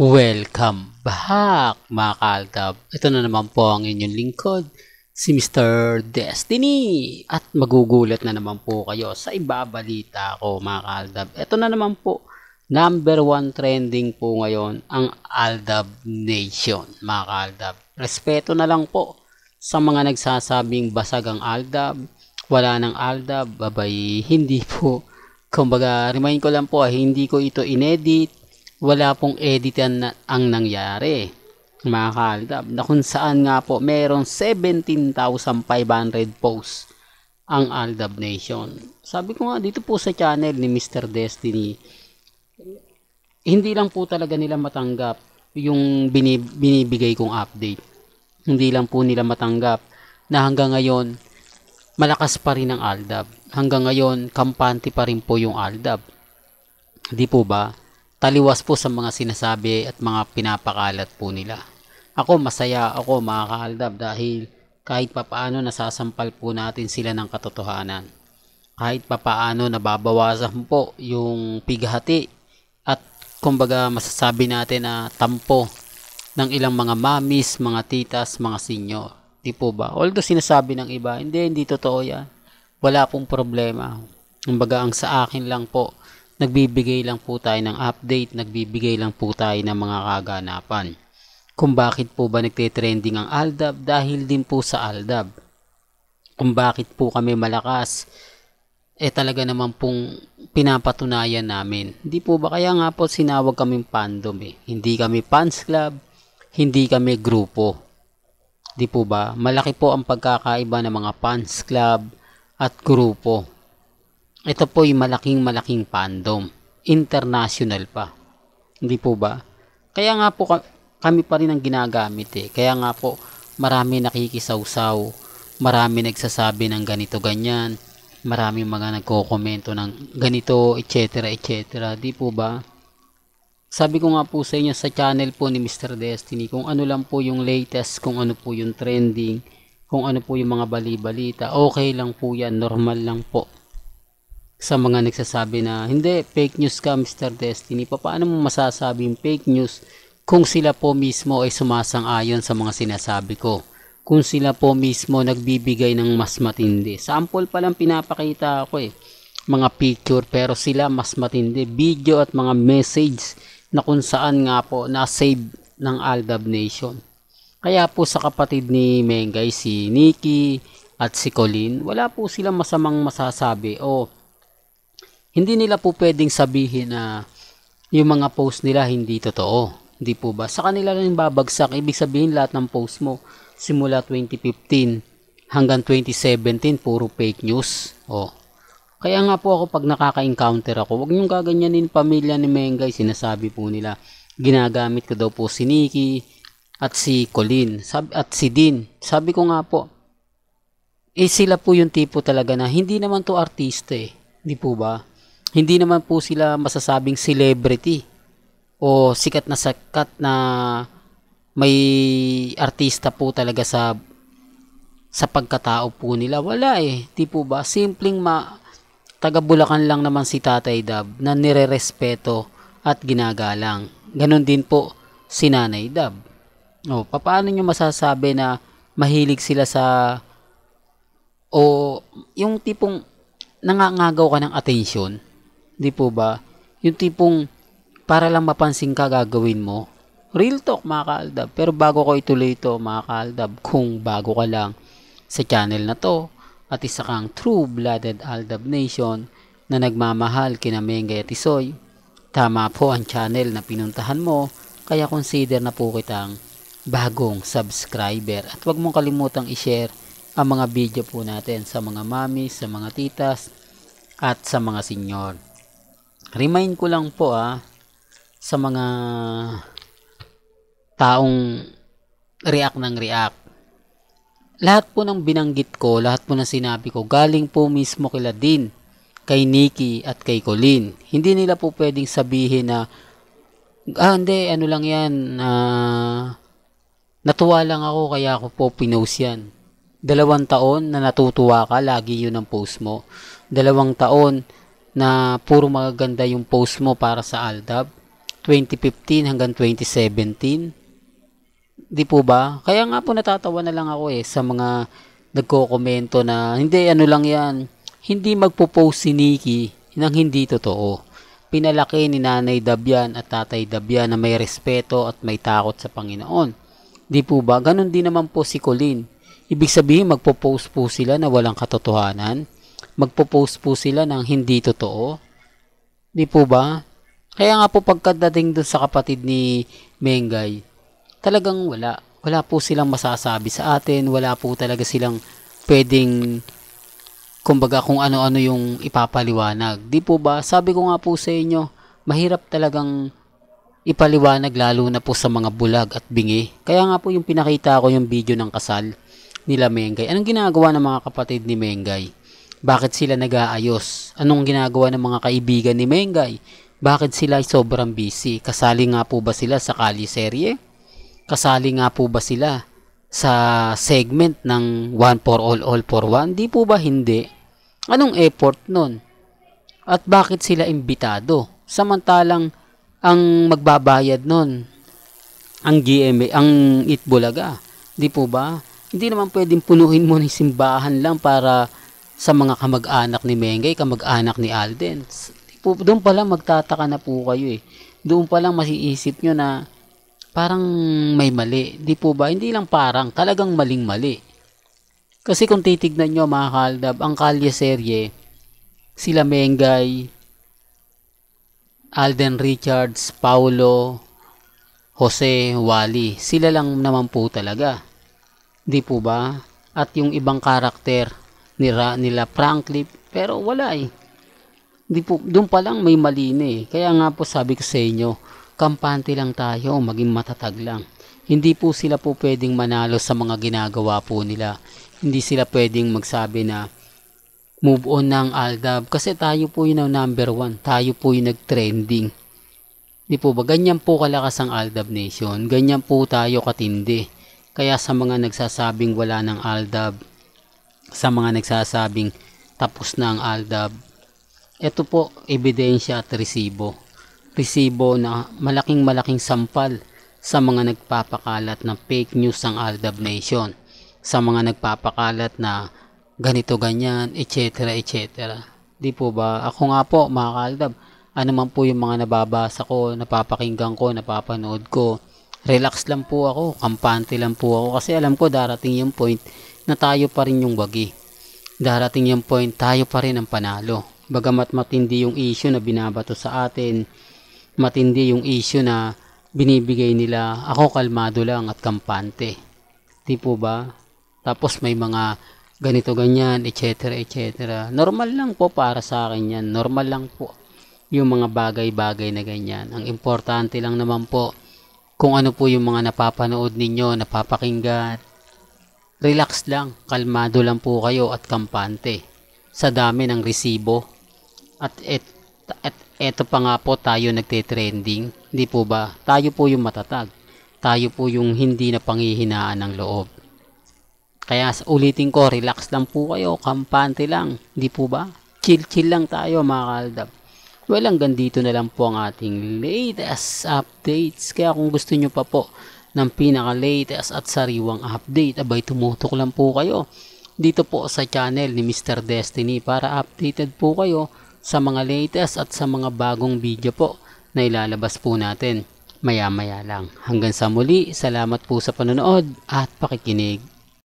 Welcome back mga kaaldab. Ito na naman po ang inyong lingkod, si Mr. Destiny. At magugulat na naman po kayo sa ibabalita ko mga kaaldab. Ito na naman po, number 1 trending po ngayon ang Aldab Nation mga kaaldab. Respeto na lang po sa mga nagsasabing basag ang Aldab, wala ng Aldab, babay, hindi po. Kumbaga, remind ko lang po, hindi ko ito inedit. Wala pong editan na ang nangyari mga kaaldab, na kung saan nga po merong 17,500 posts ang Aldab Nation. Sabi ko nga dito po sa channel ni Mr. Destiny, hindi lang po talaga nila matanggap yung binibigay kong update. Hindi lang po nila matanggap na hanggang ngayon malakas pa rin ang Aldab. Hanggang ngayon kampante pa rin po yung Aldab. Di po ba? Taliwas po sa mga sinasabi at mga pinapakalat po nila. Ako masaya ako mga kaaldab dahil kahit papaano nasasampal po natin sila ng katotohanan. Kahit papaano nababawasan po yung pighati at kumbaga masasabi natin na tampo ng ilang mga mamis, mga titas, mga senyor. Di po ba? Although sinasabi ng iba, hindi totoo yan. Wala pong problema. Kumbaga ang sa akin lang po, nagbibigay lang po tayo ng update, nagbibigay lang po tayo ng mga kaganapan. Kung bakit po ba nagte-trending ang Aldab? Dahil din po sa Aldab. Kung bakit po kami malakas, talaga naman pong pinapatunayan namin. Hindi po ba kaya nga po sinawag kaming fandom Hindi kami fans club, hindi kami grupo. Di po ba? Malaki po ang pagkakaiba ng mga fans club at grupo. Ito po yung malaking fandom. International pa. Hindi po ba? Kaya nga po kami pa rin ang ginagamit Kaya nga po marami nakikisawsaw. Marami nagsasabi ng ganito ganyan. Marami mga nagko-komento ng ganito, etc. Di po ba? Sabi ko nga po sa inyo sa channel po ni Mr. Destiny kung ano lang po yung latest, kung ano po yung trending, kung ano po yung mga bali-balita. Okay lang po yan. Normal lang po. Sa mga nagsasabi na hindi, fake news ka Mr. Destiny, paano mo masasabing fake news kung sila po mismo ay sumasang-ayon sa mga sinasabi ko, kung sila po mismo nagbibigay ng mas matindi. Sample pa lang pinapakita ako mga picture, pero sila mas matindi, video at mga message na kung saan nga po na-save ng Aldab Nation. Kaya po sa kapatid ni Mengay, si Nikki at si Colleen, wala po silang masamang masasabi hindi nila po pwedeng sabihin na yung mga post nila hindi totoo. Hindi po ba? Sa kanila lang babagsak. Ibig sabihin lahat ng post mo simula 2015 hanggang 2017 puro fake news. Kaya nga po ako pag nakaka-encounter ako, wag niyong gaganyanin pamilya ni Mengay. Sinasabi po nila, ginagamit ko daw po si Nikki at si Colleen at si Dean. Sabi ko nga po, sila po yung tipo talaga na hindi naman to artista Hindi po ba? Hindi naman po sila masasabing celebrity o sikat na may artista po talaga sa pagkatao po nila. Wala Di po ba? Simpleng taga Bulacan lang naman si Tatay Dab na nirerespeto at ginagalang. Ganon din po si Nanay Dab. Paano nyo masasabi na mahilig sila sa yung tipong nangangagaw ka ng atensyon? Di po ba? Yung tipong para lang mapansin ka gagawin mo. Real talk mga kaaldab. Pero bago ko ituloy ito mga kaaldab, kung bago ka lang sa channel na to at isa kang true-blooded Aldab Nation na nagmamahal kina Mengay at Isoy, tama po ang channel na pinuntahan mo, kaya consider na po kitang bagong subscriber. At huwag mong kalimutang i-share ang mga video po natin sa mga mamis, sa mga titas at sa mga senyor. Remind ko lang po sa mga taong react ng react. Lahat po ng binanggit ko, lahat po ng sinabi ko, galing po mismo kila Dean, kay Nikki at kay Colleen. Hindi nila po pwedeng sabihin na, hindi, ano lang yan, natuwa lang ako kaya ako po pinost yan. 2 taon na natutuwa ka, lagi yun ang post mo. 2 taon na puro magaganda yung post mo para sa Aldab. 2015 hanggang 2017. Di po ba? Kaya nga po natatawa na lang ako sa mga nagko-komento na hindi ano lang yan. Hindi magpo-post si Nikki ng hindi totoo. Pinalaki ni Nanay Dabian at Tatay Dabian na may respeto at may takot sa Panginoon. Di po ba? Ganon din naman po si Colleen. Ibig sabihin magpo-post po sila na walang katotohanan. Magpo-post po sila ng hindi totoo. Di po ba? Kaya nga po pagkadating dun sa kapatid ni Mengay, talagang wala. Wala po silang masasabi sa atin. Wala po talaga silang pwedeng, kumbaga kung ano-ano yung ipapaliwanag. Di po ba? Sabi ko nga po sa inyo, mahirap talagang ipaliwanag lalo na po sa mga bulag at bingi. Kaya nga po yung pinakita ko yung video ng kasal nila Mengay. Anong ginagawa ng mga kapatid ni Mengay? Bakit sila nag-aayos? Anong ginagawa ng mga kaibigan ni Mengay? Bakit sila sobrang busy? Kasali nga po ba sila sa Kaliserye? Kasali nga po ba sila sa segment ng One for All for One? Di po ba hindi? Anong effort nun? At bakit sila imbitado? Samantalang ang magbabayad nun, ang GMA, ang Itbulaga. Di po ba? Hindi naman pwedeng punuin mo ng simbahan lang para sa mga kamag-anak ni Mengay, kamag-anak ni Alden. Doon pa lang magtataka na po kayo Doon pa lang masiisip nyo na parang may mali. Di po ba? Hindi lang parang, talagang maling-mali. Kasi kung titignan nyo mga kaldab, ang Kaliserye, sila Mengay, Alden Richards, Paulo, Jose, Wally, sila lang naman po talaga. Di po ba? At yung ibang karakter nila Franklin, pero wala Di po, doon pa lang may mali na Kaya nga po sabi ko sa inyo, kampante lang tayo, maging matatag lang. Hindi po sila po pwedeng manalo sa mga ginagawa po nila. Hindi sila pwedeng magsabi na move on ng Aldab kasi tayo po yung number 1. Tayo po yung nag-trending. Di po ba? Ganyan po kalakas ang Aldab Nation. Ganyan po tayo katindi. Kaya sa mga nagsasabing wala ng Aldab, sa mga nagsasabing tapos na ang Aldab, ito po ebidensya at resibo. Resibo na malaking sampal sa mga nagpapakalat ng fake news ng Aldab Nation. Sa mga nagpapakalat na ganito ganyan, etc. Di po ba? Ako nga po mga Aldab, ano man po yung mga nababasa ko, napapakinggan ko, napapanood ko, relax lang po ako, kampante lang po ako kasi alam ko darating yung point na tayo pa rin yung wagi. Darating yung point tayo pa rin ang panalo. Bagamat matindi yung issue na binabato sa atin, matindi yung issue na binibigay nila, ako kalmado lang at kampante. Di po ba? Tapos may mga ganito ganyan, etc. Normal lang po para sa akin yan. Normal lang po yung mga bagay-bagay na ganyan. Ang importante lang naman po kung ano po yung mga napapanood ninyo, napapakinggan. Relax lang, kalmado lang po kayo at kampante sa dami ng resibo. At eto pa nga po tayo nagte-trending. Di po ba? Tayo po yung matatag. Tayo po yung hindi na panghihinaan ng loob. Kaya ulitin ko, relax lang po kayo, kampante lang. Di po ba? Chill lang tayo mga Kaldab. Well, hanggang dito na lang po ang ating latest updates. Kaya kung gusto nyo pa po ng pinaka-latest at sariwang update, abay tumutok lang po kayo dito po sa channel ni Mr. Destiny para updated po kayo sa mga latest at sa mga bagong video po na ilalabas po natin maya-maya lang. Hanggang sa muli, salamat po sa panonood at pakikinig.